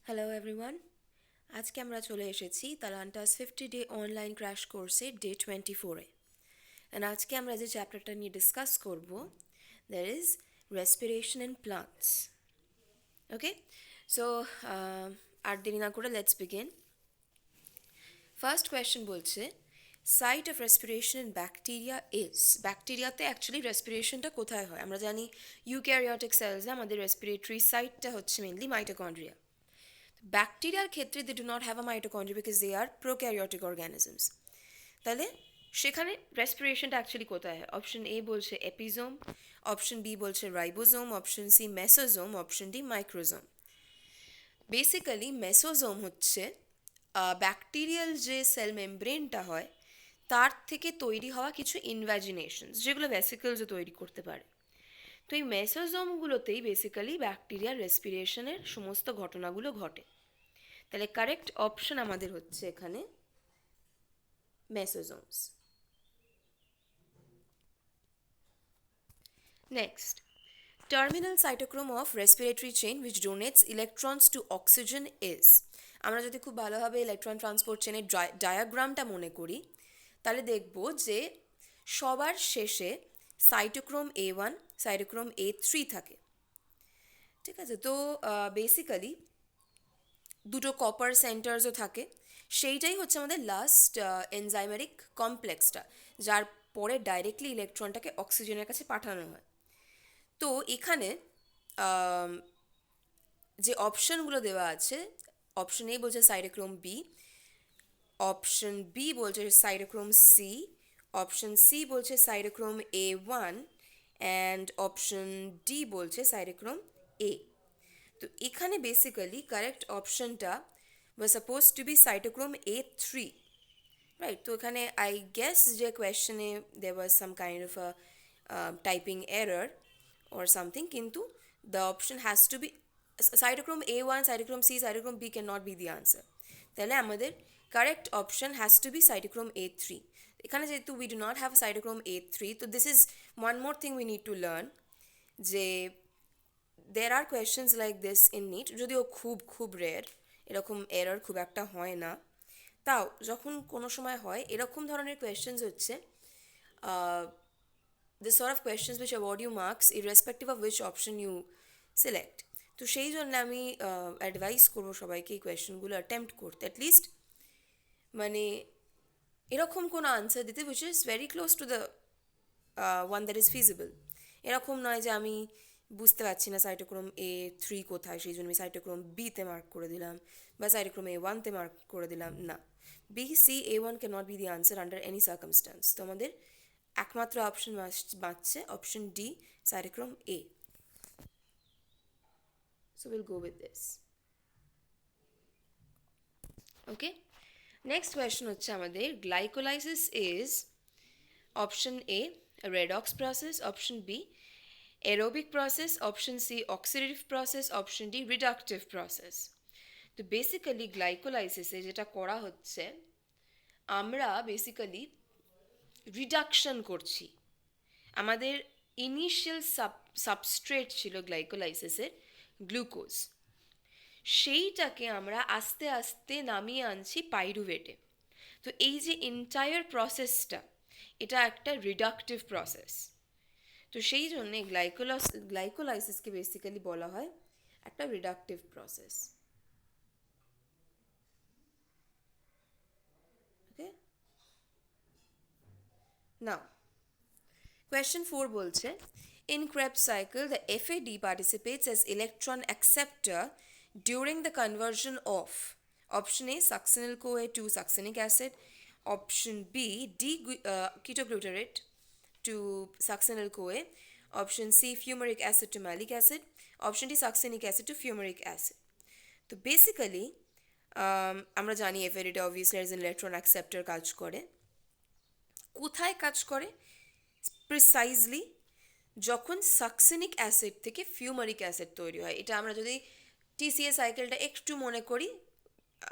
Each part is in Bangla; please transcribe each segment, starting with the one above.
হ্যালো এভরিওয়ান, আজকে আমরা চলে এসেছি তালান্টাস 50 ডে অনলাইন ক্র্যাশ কোর্সের ডে 24-এ। অ্যান্ড আজকে আমরা যে চ্যাপ্টারটা নিয়ে ডিসকাস করব, there is respiration in plants. Okay, so আর দেরি না করে লেটস বিগিন। ফার্স্ট কোয়েশ্চেন বলছে site of respiration in bacteria is. ব্যাকটেরিয়াতে অ্যাকচুয়ালি রেসপিরেশনটা কোথায় হয়? আমরা জানি ইউক্যারিওটিক সেলসে আমাদের রেসপিরেটরি সাইটটা হচ্ছে মেনলি মাইটোকন্ড্রিয়া। ব্যাকটেরিয়ার ক্ষেত্রে they do not have a mitochondria because they are prokaryotic organisms. তাহলে সেখানে রেসপিরেশনটা অ্যাকচুয়ালি কোথায় হয়? অপশন এ বলছে এপিজোম, অপশন বি বলছে ribosome, option C mesosome, option D microsome. Basically mesosome হচ্ছে ব্যাকটেরিয়াল যে সেল মেমব্রেনটা হয় তার থেকে তৈরি হওয়া কিছু ইনভ্যাজিনেশনস যেগুলো ভেসিকলসও তৈরি করতে পারে। তো এই মেসোজোমগুলোতেই বেসিক্যালি ব্যাকটেরিয়ার রেসপিরেশনের সমস্ত ঘটনাগুলো ঘটে। তাহলে কারেক্ট অপশন আমাদের হচ্ছে এখানে mesosomes. Next, terminal cytochrome of respiratory chain which donates electrons to oxygen is. আমরা যদি খুব ভালোভাবে ইলেকট্রন ট্রান্সপোর্ট চেনের ডায়াগ্রামটা মনে করি তাহলে দেখব যে সবার শেষে সাইটোক্রোম A1, সাইটোক্রোম A3 থাকে। ঠিক আছে, তো বেসিক্যালি দুটো কপার সেন্টার্সও থাকে। সেইটাই হচ্ছে আমাদের লাস্ট এনজাইমেরিক কমপ্লেক্সটা, যার পরে ডাইরেক্টলি ইলেকট্রনটাকে অক্সিজেনের কাছে পাঠানো হয়। তো এখানে যে অপশনগুলো দেওয়া আছে, অপশন এ বলছে সাইটোক্রোম বি, অপশন বি বলছে সাইটোক্রোম সি, অপশন সি বলছে cytochrome A1 and option D বলছে সাইটোক্রোম এ। তো এখানে বেসিক্যালি কারেক্ট অপশনটা was supposed to be cytochrome A3, right? তো এখানে আই গেস যে কোয়েশ্চেনে there was some kind of a typing error or something, কিন্তু the option has to be cytochrome A1, cytochrome C, cytochrome B cannot be the answer. তাহলে আমাদের correct option has to be cytochrome A3। এখানে যেহেতু we do not have cytochrome A3, তো this is one more thing we need to learn, যে there are questions like this in NEET, যদিও খুব খুব রেয়ার, এরকম এরর খুব একটা হয় না। তাও যখন কোনো সময় হয় এরকম ধরনের কোয়েশ্চেন্স হচ্ছে the sort of questions which award you marks irrespective of which option you select. তো সেই জন্য আমি অ্যাডভাইস করবো সবাইকে এই কোয়েশ্চেনগুলো অ্যাটেম্প্ট করতে, অ্যাটলিস্ট মানে এরকম কোনো আনসার দিতে which is very close to the one that is feasible. এরকম নয় যে আমি বুঝতে পারছি না সাইটোক্রোম A3 কোথায়, সেই জন্য আমি সাইটোক্রোম বিতে মার্ক করে দিলাম বা সাইটোক্রোম A1তে মার্ক করে দিলাম, না। B C A1 can't be the answer under any circumstance. তো আমাদের একমাত্র অপশন বাঁচছে option D, cytochrome A. So will go with this. Okay, next question হচ্ছে আমাদের glycolysis is option A redox process, option B aerobic process, option C oxidative process, option D reductive process. তো বেসিক্যালি গ্লাইকোলাইসিসে যেটা করা হচ্ছে, আমরা বেসিক্যালি রিডাকশন করছি। আমাদের ইনিশিয়াল সাবস্ট্রেট ছিল গ্লাইকোলাইসিসের গ্লুকোজ, সেইটাকে আমরা আস্তে আস্তে নামিয়ে আনছি পাইরুভেটে। তো এই যে এন্টায়ার প্রসেসটা, এটা একটা রিডাকটিভ প্রসেস। তো সেই জন্যে গ্লাইকোলাইসিসকে বেসিক্যালি বলা হয় একটা রিডাকটিভ প্রসেস। ওকে, নাও কোয়েশ্চেন 4 বলছে in Krebs cycle the FAD participates as electron acceptor during the conversion of option A succinyl CoA to succinic acid, option B ketoglutarate to succinyl CoA, option C fumaric acid to malic acid, option D succinic acid to fumaric acid. তো বেসিক্যালি আমরা জানি এফএডিটা অবভিয়াসলি অ্যাজ ইলেকট্রন অ্যাকসেপ্টার কাজ করে। কোথায় কাজ করে? প্রিসাইজলি যখন সাকসিনিক অ্যাসিড থেকে ফিউমারিক অ্যাসিড তৈরি হয়। এটা আমরা যদি টিসিএ সাইকেলটা একটু মনে করি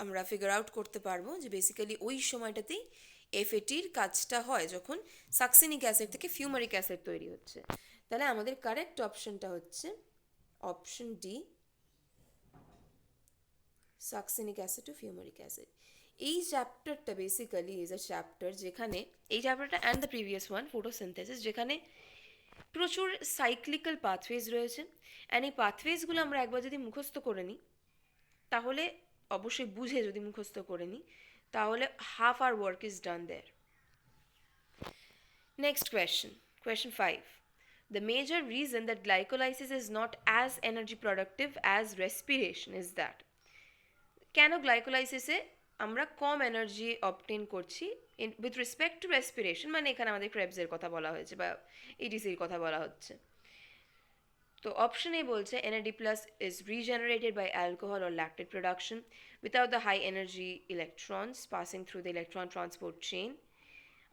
আমরা ফিগার আউট করতে পারবো যে বেসিক্যালি ওই সময়টাতেই এফএটির কাজটা হয়, যখন সাকসিনিক অ্যাসিড থেকে ফিউমারিক অ্যাসিড তৈরি হচ্ছে। তাহলে আমাদের কারেক্ট অপশনটা হচ্ছে option D, succinic acid to fumaric acid. এই চ্যাপ্টারটা বেসিক্যালি ইজ আ চ্যাপ্টার যেখানে এই চ্যাপ্টারটা and the previous one photosynthesis, যেখানে প্রচুর সাইক্লিক্যাল পাথওয়েজ রয়েছে। অ্যান্ড এই পাথওয়েজগুলো আমরা একবার যদি মুখস্থ করে নিই, তাহলে অবশ্যই বুঝে যদি মুখস্থ করে নিই, তাহলে half our work is done there. Next question, question 5. The major reason that glycolysis is not as energy productive as respiration is that. কেন গ্লাইকোলাইসিসে আমরা কম এনার্জি অবটেন করছি উইথ রেসপেক্ট টু রেসপিরেশন, মানে এখানে আমাদের ক্রেবসের কথা বলা হয়েছে বা ইটিসির কথা বলা হচ্ছে। তো অপশন এ বলছে NAD+ is regenerated by alcohol or lactate production without the high energy electrons passing through the electron transport chain.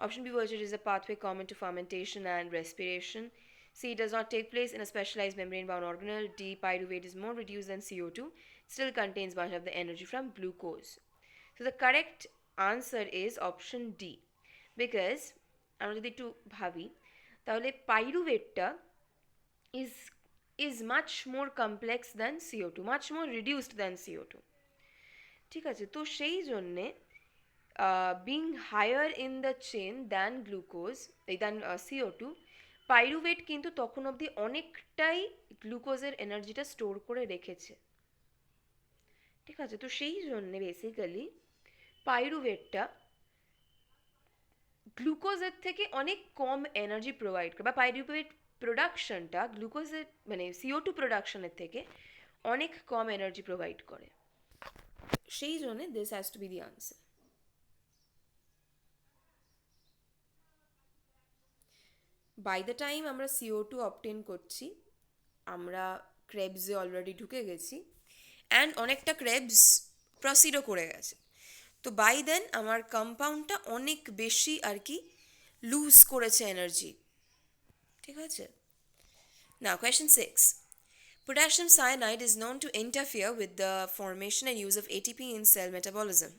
Option B was it is a pathway common to fermentation and respiration. C, it does not take place in a specialized membrane-bound organelle. D, pyruvate is more reduced than CO2, still contains much of the energy from glucose. So the correct answer is option D, because আমরা যদি একটু ভাবি তাহলে পাইরুভেটটা is much more complex than CO2, much more reduced than CO2. ঠিক আছে, তো সেই জন্যে being higher in the chain than glucose than CO2, pyruvate কিন্তু তখন অবধি অনেকটাই গ্লুকোজের এনার্জিটা স্টোর করে রেখেছে। ঠিক আছে, তো সেই জন্যে বেসিক্যালি পাইরুভেটটা গ্লুকোজের থেকে অনেক কম এনার্জি প্রোভাইড করে, বা পাইরুভেট প্রোডাকশনটা গ্লুকোজের মানে CO2 প্রোডাকশনের থেকে অনেক কম এনার্জি প্রোভাইড করে। সেই জন্যে this has to be the answer. By the time আমরা CO2 অবটেন করছি, আমরা ক্রেবসে অলরেডি ঢুকে গেছি অ্যান্ড অনেকটা ক্রেবস প্রসিডও করে গেছে। তো বাই দেন আমার কম্পাউন্ডটা অনেক বেশি আর কি লুজ করেছে এনার্জি। ঠিক আছে, নাও question 6. Potassium cyanide is known to interfere with the formation and use of ATP in cell metabolism.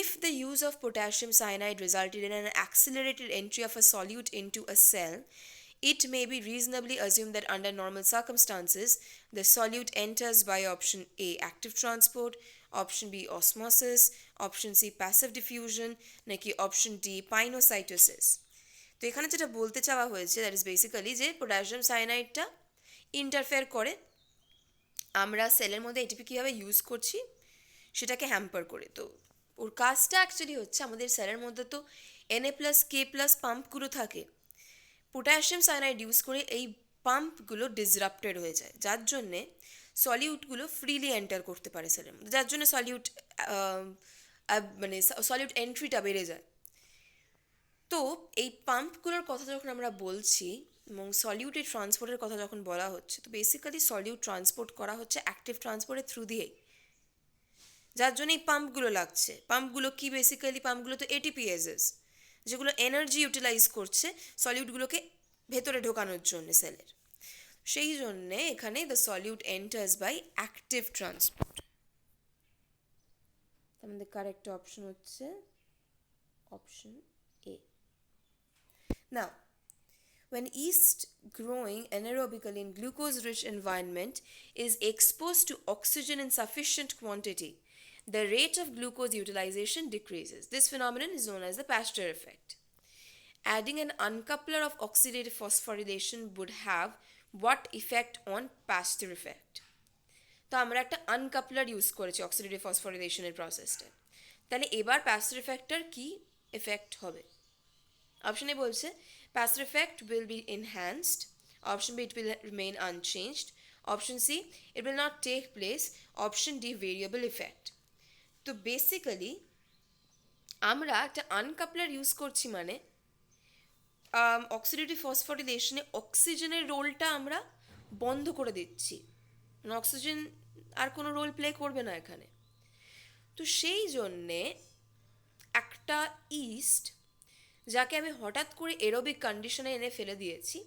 If the use of potassium cyanide resulted in an accelerated entry of a solute into a cell, it may be reasonably assumed that under normal circumstances, the solute enters by option A, active transport, option B, osmosis, option C, passive diffusion, নাকি option D, pinocytosis. তো এখানে যেটা বলতে চাওয়া হয়েছে দ্যাট ইজ বেসিক্যালি যে পটাশিয়াম সায়ানাইডটা ইন্টারফেয়ার করে, আমরা সেলের মধ্যে এটিপি কীভাবে ইউজ করছি সেটাকে হ্যাম্পার করে। তো ওর কাজটা অ্যাকচুয়ালি হচ্ছে আমাদের সেলের মধ্যে তো Na+K+ পাম্পগুলো থাকে, পটাশিয়াম সায়ানাইড ইউজ করে এই পাম্পগুলো ডিসরাপ্টেড হয়ে যায়, যার জন্যে সলিউটগুলো ফ্রিলি এন্টার করতে পারে সেলের মধ্যে, যার জন্য মানে সলিউট এন্ট্রিটা বেড়ে যায়। তো এই পাম্পগুলোর কথা যখন আমরা বলছি এবং সলিউটের ট্রান্সপোর্টের কথা যখন বলা হচ্ছে, তো বেসিক্যালি সলিউট ট্রান্সপোর্ট করা হচ্ছে অ্যাক্টিভ ট্রান্সপোর্টের থ্রু দিয়েই, যার জন্য এই পাম্পগুলো লাগছে। পাম্পগুলো কি বেসিক্যালি পাম্পগুলো তো এটিপিএসএস, যেগুলো এনার্জি ইউটিলাইজ করছে সলিউটগুলোকে ভেতরে ঢোকানোর জন্য সেলের। সেই জন্যে এখানে the solute enters by active transport. আমাদের কারেক্ট অপশন হচ্ছে option A. Now, when yeast growing anaerobically in glucose-rich environment is exposed to oxygen in sufficient quantity, the rate of glucose utilization decreases. This phenomenon is known as the Pasteur effect. Adding an uncoupler of oxidative phosphorylation would have what effect on Pasteur effect? তো আমরা একটা আনকাপলার ইউজ করেছি অক্সিডেটিভ ফসফোরিলেশনের প্রসেসটা, তাহলে এবার প্যাস্টার এফেক্টটার কি এফেক্ট হবে? অপশন এ বলছে Pasteur effect will be enhanced. Option B, it will remain unchanged. Option C, it will not take place. Option D, variable effect. তো বেসিক্যালি আমরা একটা আনকাপলার ইউজ করছি, মানে অক্সিডেটিভ ফসফোরিলেশনে অক্সিজেনের রোলটা আমরা বন্ধ করে দিচ্ছি, মানে অক্সিজেন আর কোনো রোল প্লে করবে না এখানে। তো সেই জন্যে একটা ইস্ট যাকে আমি হঠাৎ করে এরোবিক কন্ডিশনে এনে ফেলে দিয়েছি,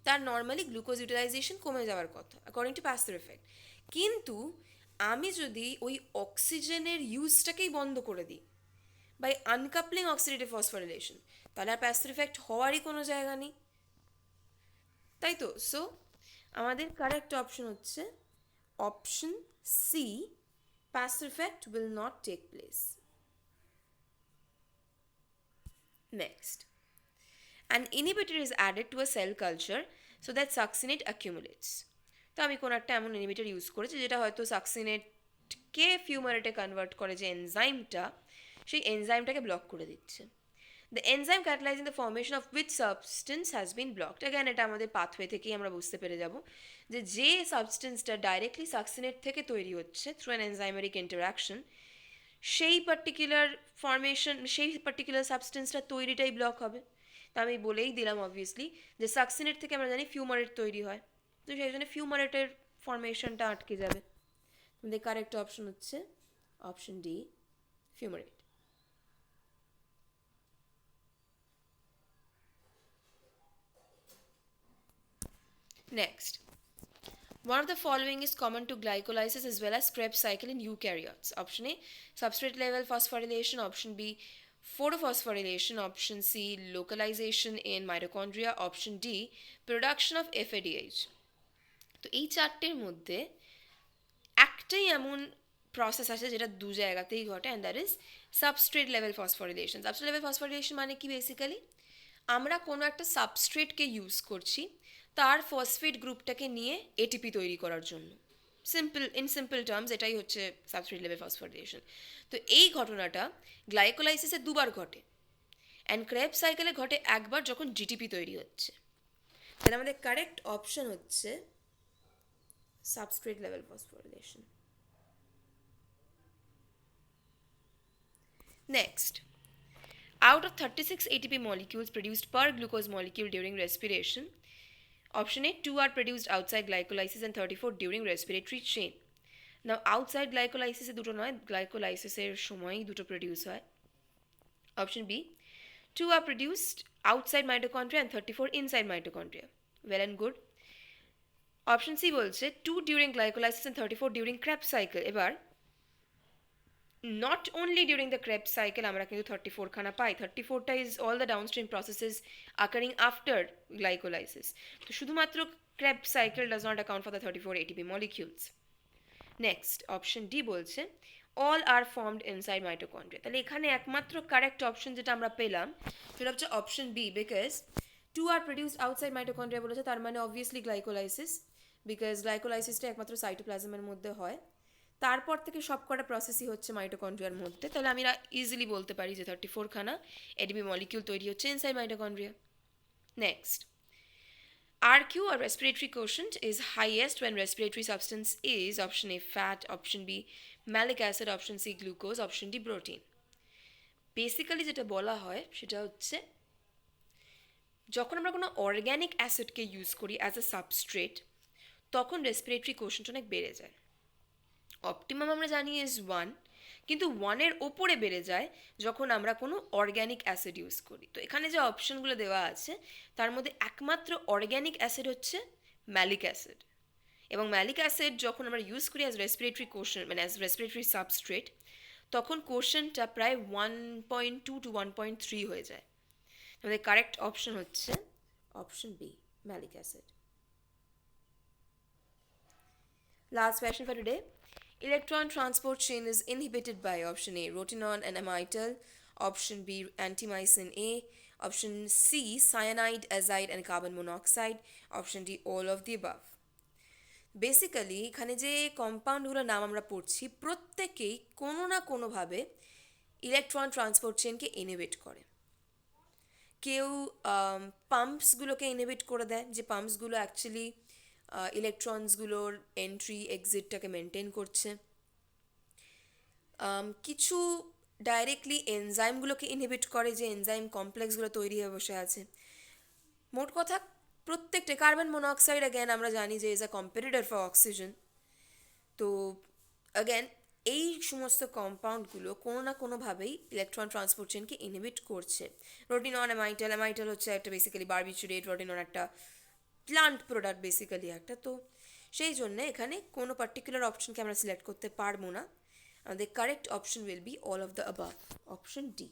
তার নর্মালি গ্লুকোজ ইউটিলাইজেশন কমে যাওয়ার কথা অ্যাকর্ডিং টু প্যাস্টার এফেক্ট, কিন্তু আমি যদি ওই অক্সিজেনের ইউজটাকেই বন্ধ করে দিই বাই আনকাপলিং অক্সিডেটিভ ফসফোরিলেশন, তাহলে আর প্যাস্টার এফেক্ট হওয়ারই কোনো জায়গা নেই, তাই তো? সো আমাদের কারেক্ট অপশন হচ্ছে option C, passive effect will not take place. Next, an inhibitor is added to a cell culture so that succinate accumulates. তো আমি কোনো একটা এমন ইনহিবিটর ইউজ করেছি যেটা হয়তো সাকসিনেটকে ফিউমারেটে কনভার্ট করে যে এনজাইমটা, সেই এনজাইমটাকে ব্লক করে দিচ্ছে। The enzyme catalysing the formation of which substance has been blocked. Again এটা আমাদের পাথওয়ে থেকেই আমরা বুঝতে পেরে যাব যে সাবস্টেন্সটা ডাইরেক্টলি সাকসিনেট থেকে তৈরি হচ্ছে থ্রু অ্যান এনজাইমেরিক ইন্টারাকশন, সেই পার্টিকুলার ফর্মেশন, সেই পার্টিকুলার সাবস্টেন্সটা তৈরিটাই ব্লক হবে। তা আমি বলেই দিলাম অবভিয়াসলি যে সাকসিনেট থেকে আমরা জানি ফিউমারেট তৈরি হয়, তো সেই জন্য ফিউমারেটের ফর্মেশনটা আটকে যাবে। আমাদের কারেক্ট অপশন হচ্ছে option D, fumarate. Next, one of the following is common to glycolysis as well as Krebs cycle in eukaryotes. Option A, substrate level phosphorylation. Option B, photophosphorylation. Option C, localization in mitochondria. Option D, production of FADH. তো এই চারটের মধ্যে একটাই এমন প্রসেস আছে যেটা দু জায়গাতেই ঘটে, and that is substrate level phosphorylation. Substrate level phosphorylation মানে কি? বেসিক্যালি আমরা কোনো একটা সাবস্ট্রেটকে ইউজ করছি তার ফসফেট গ্রুপটাকে নিয়ে এটিপি তৈরি করার জন্য। সিম্পল টার্মস এটাই হচ্ছে সাবস্ট্রেট লেভেল ফসফোরিলেশন। তো এই ঘটনাটা গ্লাইকোলাইসিসে দুবার ঘটে, অ্যান্ড ক্রেবস সাইকেলে ঘটে একবার যখন জিটিপি তৈরি হচ্ছে। তাহলে আমাদের কারেক্ট অপশন হচ্ছে substrate level phosphorylation. Next, out of 36 ATP molecules produced per glucose molecule during respiration, option A, 2 are produced outside glycolysis and 34 during respiratory chain. Now outside glycolysis এ দুটো নয়, glycolysis এর সময়ই দুটো প্রডিউস হয়। Option B, 2 are produced outside mitochondria and 34 inside mitochondria. Well and good. Option C বলছে 2 during glycolysis and 34 during Krebs cycle. এবার not only during the Krebs cycle আমরা কিন্তু 34 খানা পাই। 34টা is all the downstream processes occurring after glycolysis. তো শুধুমাত্র Krebs cycle does not account for the 34 ATP molecules. Next, option D বলছে all are formed inside mitochondria. তাহলে এখানে একমাত্র কারেক্ট অপশন যেটা আমরা পেলাম সেটা হচ্ছে option B, because 2 are produced outside mitochondria বলেছে, তার মানে অবভিয়াসলি গ্লাইকোলাইসিস, বিকজ গ্লাইকোলাইসিসটা একমাত্র সাইটোপ্লাজমের মধ্যে হয়, তারপর থেকে সব কটা প্রসেসই হচ্ছে মাইটোকন্ড্রিয়ার মধ্যে। তাহলে আমরা ইজিলি বলতে পারি যে 34 খানা এটিপি মলিকিউল তৈরি হচ্ছে inside mitochondria. Next, RQ or respiratory quotient is highest when respiratory substance is option A fat, option B malic acid, option C glucose, option D protein. Basically যেটা বলা হয় সেটা হচ্ছে যখন আমরা কোনো অর্গ্যানিক অ্যাসিডকে ইউজ করি অ্যাজ এ সাবস্ট্রেট তখন রেসপিরেটরি কোশেন্ট অনেক বেড়ে যায়। অপটিমাম আমরা জানি ইজ 1, কিন্তু 1-এর ওপরে বেড়ে যায় যখন আমরা কোনো অর্গ্যানিক অ্যাসিড ইউজ করি। তো এখানে যে অপশনগুলো দেওয়া আছে তার মধ্যে একমাত্র অর্গ্যানিক অ্যাসিড হচ্ছে ম্যালিক অ্যাসিড, এবং ম্যালিক অ্যাসিড যখন আমরা ইউজ করি অ্যাজ রেসপিরেটরি কোশেন্ট মানে অ্যাজ রেসপিরেটরি সাবস্ট্রেট তখন কোশেন্টটা প্রায় 1.2 to 1.3 হয়ে যায়। আমাদের কারেক্ট অপশন হচ্ছে option B, malic acid. Last question for today. Electron transport chain is inhibited by option A, rotenone and amytal, option B, antimycin A, option C, cyanide, azide and carbon monoxide, option D, all of the above. Basically এখানে যে কম্পাউন্ডগুলোর নাম আমরা পড়ছি প্রত্যেকেই কোনো না কোনোভাবে ইলেকট্রন ট্রান্সপোর্ট চেনকে ইনহিবিট করে। কেউ পাম্পসগুলোকে ইনহিবিট করে দেয়, যে পাম্পসগুলো অ্যাকচুয়ালি ইলেকট্রনসগুলোর এন্ট্রি এক্সিটটাকে মেনটেন করছে। কিছু ডাইরেক্টলি এনজাইমগুলোকে ইনহিবিট করে, যে এনজাইম কমপ্লেক্সগুলো তৈরি হয়ে বসে আছে। মোট কথা প্রত্যেকটা কার্বন মনোক্সাইড অ্যাগেন আমরা জানি যে is a competitor for oxygen. তো অ্যাগেন এই সমস্ত কম্পাউন্ডগুলো কোনো না কোনোভাবেই ইলেকট্রন ট্রান্সপোর্ট চেনকে ইনহিবিট করছে। রোটিনন, অ্যামাইটাল, অ্যামাইটাল হচ্ছে একটা বেসিক্যালি বারবিচুরেট, রোটিনন একটা প্লান্ট প্রোডাক্ট বেসিক্যালি একটা। তো সেই জন্যে এখানে কোনো পার্টিকুলার অপশনকে আমরা সিলেক্ট করতে পারবো না। আমাদের correct option will be all of the above, option D.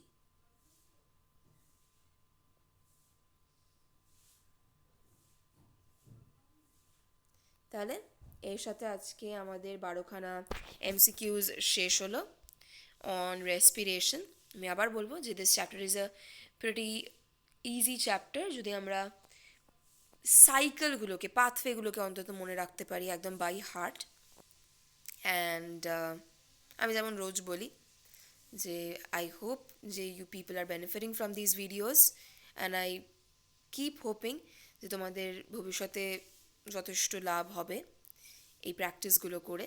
তাহলে এর সাথে আজকে আমাদের 12খানা MCQs শেষ হলো অন রেসপিরেশন। আমি আবার বলবো যে this chapter is a pretty easy chapter যদি আমরা সাইকেলগুলোকে পাথওয়েগুলোকে অন্তত মনে রাখতে পারি একদম বাই হার্ট। অ্যান্ড আমি যেমন রোজ বলি যে আই হোপ যে you people are benefiting from this videos and I keep hoping যে তোমাদের ভবিষ্যতে যথেষ্ট লাভ হবে এই প্র্যাকটিসগুলো করে।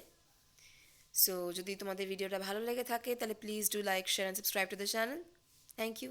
সো যদি তোমাদের ভিডিওটা ভালো লেগে থাকে তাহলে please do like share and subscribe to the channel. Thank you.